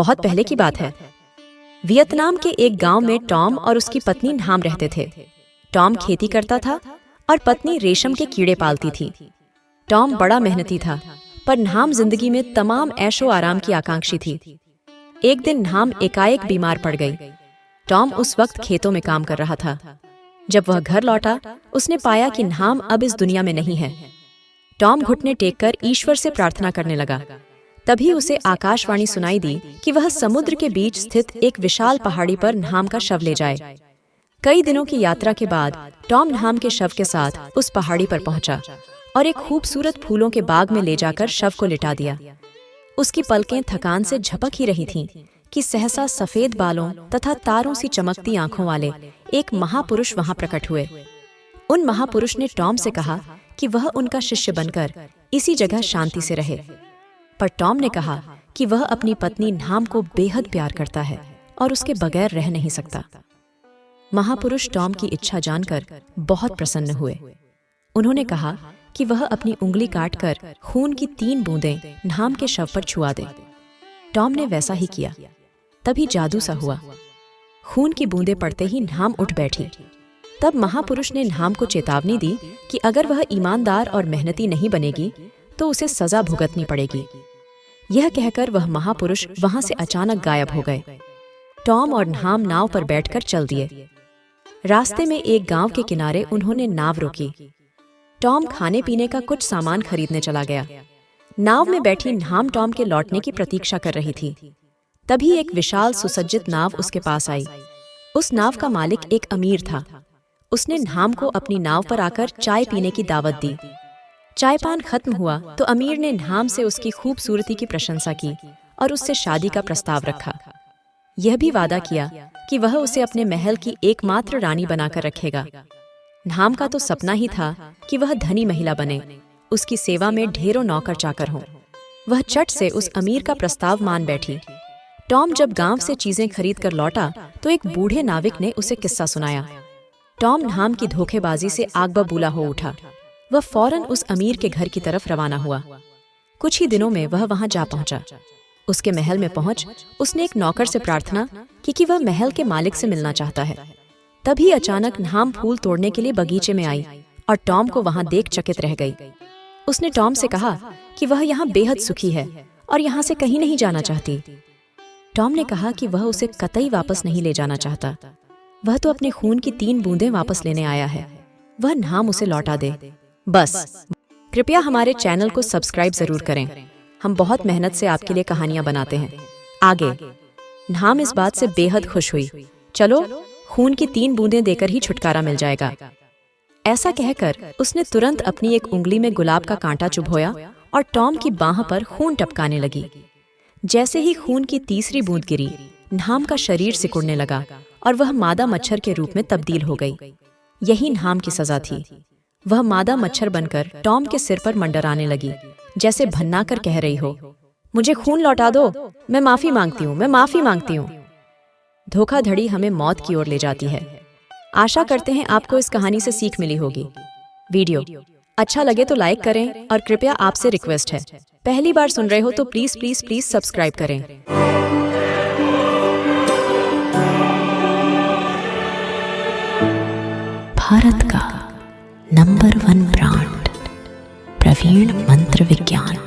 बहुत पहले की बात है। वियतनाम के एक गांव में टॉम और उसकी पत्नी न्हाम रहते थे। टॉम खेती करता था और पत्नी रेशम के कीड़े पालती थी। टॉम बड़ा मेहनती था, पर न्हाम जिंदगी में तमाम ऐशो आराम की आकांक्षी थी। एक दिन न्हाम एकाएक बीमार पड़ गई। टॉम उस वक्त खेतों में काम कर रहा था। जब वह घर लौटा, उसने पाया कि न्हाम अब इस दुनिया में नहीं है। टॉम घुटने टेककर ईश्वर से प्रार्थना करने लगा। तभी उसे आकाशवाणी सुनाई दी कि वह समुद्र के बीच स्थित एक विशाल पहाड़ी पर न्हाम का शव ले जाए। कई दिनों की यात्रा के बाद टॉम न्हाम के शव के साथ उस पहाड़ी पर पहुंचा और एक खूबसूरत फूलों के बाग में ले जाकर शव को लिटा दिया। उसकी पलकें थकान से झपक ही रही थीं कि सहसा सफेद बालों तथा तारों सी चमकती आंखों वाले एक महापुरुष वहां प्रकट हुए। उन महापुरुष ने टॉम से कहा कि वह उनका शिष्य बनकर इसी जगह शांति से रहे। पर टॉम ने कहा कि वह अपनी पत्नी न्हाम को बेहद प्यार करता है और उसके बगैर रह नहीं सकता। महापुरुष टॉम की इच्छा जानकर बहुत प्रसन्न हुए। उन्होंने कहा कि वह अपनी उंगली काटकर खून की 3 बूंदें न्हाम के शव पर छुआ दे। टॉम ने वैसा ही किया। तभी जादू सा हुआ। खून की बूंदें पड़ते ही न्हाम उठ बैठी। तब महापुरुष ने न्हाम को चेतावनी दी कि अगर वह ईमानदार और मेहनती नहीं बनेगी तो उसे सजा भुगतनी पड़ेगी। यह कहकर वह महापुरुष वहां से अचानक गायब हो गए। टॉम और न्हाम नाव पर बैठकर चल दिए। रास्ते में एक गांव के किनारे उन्होंने नाव रोकी। टॉम खाने पीने का कुछ सामान खरीदने चला गया। नाव में बैठी न्हाम टॉम के लौटने की प्रतीक्षा कर रही थी। तभी एक विशाल सुसज्जित नाव उसके पास आई। उस नाव का मालिक एक अमीर था। उसने न्हाम को अपनी नाव पर आकर चाय पीने की दावत दी। चायपान खत्म हुआ तो अमीर ने न्हाम से उसकी खूबसूरती की प्रशंसा की और उससे शादी का प्रस्ताव रखा। यह भी वादा किया कि वह उसे अपने महल की एकमात्र रानी बनाकर रखेगा। न्हाम का तो सपना ही था कि वह धनी महिला बने, उसकी सेवा में ढेरों नौकर चाकर हों। वह चट से उस अमीर का प्रस्ताव मान बैठी। टॉम जब गांव से चीजें खरीद कर लौटा तो एक बूढ़े नाविक ने उसे किस्सा सुनाया। टॉम न्हाम की धोखेबाजी से आग बबूला हो उठा। वह फौरन उस अमीर के घर की तरफ रवाना हुआ। कुछ ही दिनों में वह वहां जा पहुंचा। उसके महल में पहुंच उसने एक नौकर से प्रार्थना की कि वह महल के मालिक से मिलना चाहता है। तभी अचानक न्हाम फूल तोड़ने के लिए बगीचे में आई और टॉम को वहां देख चकित रह गई। उसने टॉम से कहा कि वह यहाँ बेहद सुखी है और यहाँ से कहीं नहीं जाना चाहती। टॉम ने कहा कि वह उसे कतई वापस नहीं ले जाना चाहता। वह तो अपने खून की 3 बूंदें वापस लेने आया है। वह न्हाम उसे लौटा दे बस। कृपया हमारे चैनल को सब्सक्राइब जरूर करें। हम बहुत मेहनत से आपके लिए कहानियां बनाते हैं। आगे। न्हाम इस बात से बेहद खुश हुई। चलो, खून की 3 बूंदें देकर ही छुटकारा मिल जाएगा। ऐसा कहकर उसने तुरंत अपनी एक उंगली में गुलाब का कांटा चुभोया और टॉम की बाह पर खून टपकाने लगी। जैसे ही खून की 3री बूंद गिरी, न्हाम का शरीर सिकुड़ने लगा और वह मादा मच्छर के रूप में तब्दील हो गई। यही न्हाम की सजा थी। वह मादा मच्छर बनकर टॉम के सिर पर मंडराने लगी, जैसे भन्ना कर कह रही हो, मुझे खून लौटा दो, मैं माफी मांगती हूँ, मैं माफी मांगती हूँ। धोखाधड़ी हमें मौत की ओर ले जाती है। आशा करते हैं आपको इस कहानी से सीख मिली होगी। वीडियो अच्छा लगे तो लाइक करें और कृपया आपसे रिक्वेस्ट है, पहली बार सुन रहे हो तो प्लीज प्लीज प्लीज सब्सक्राइब करें। भारत का नंबर 1 ब्रांड प्रवीण मंत्र विज्ञान।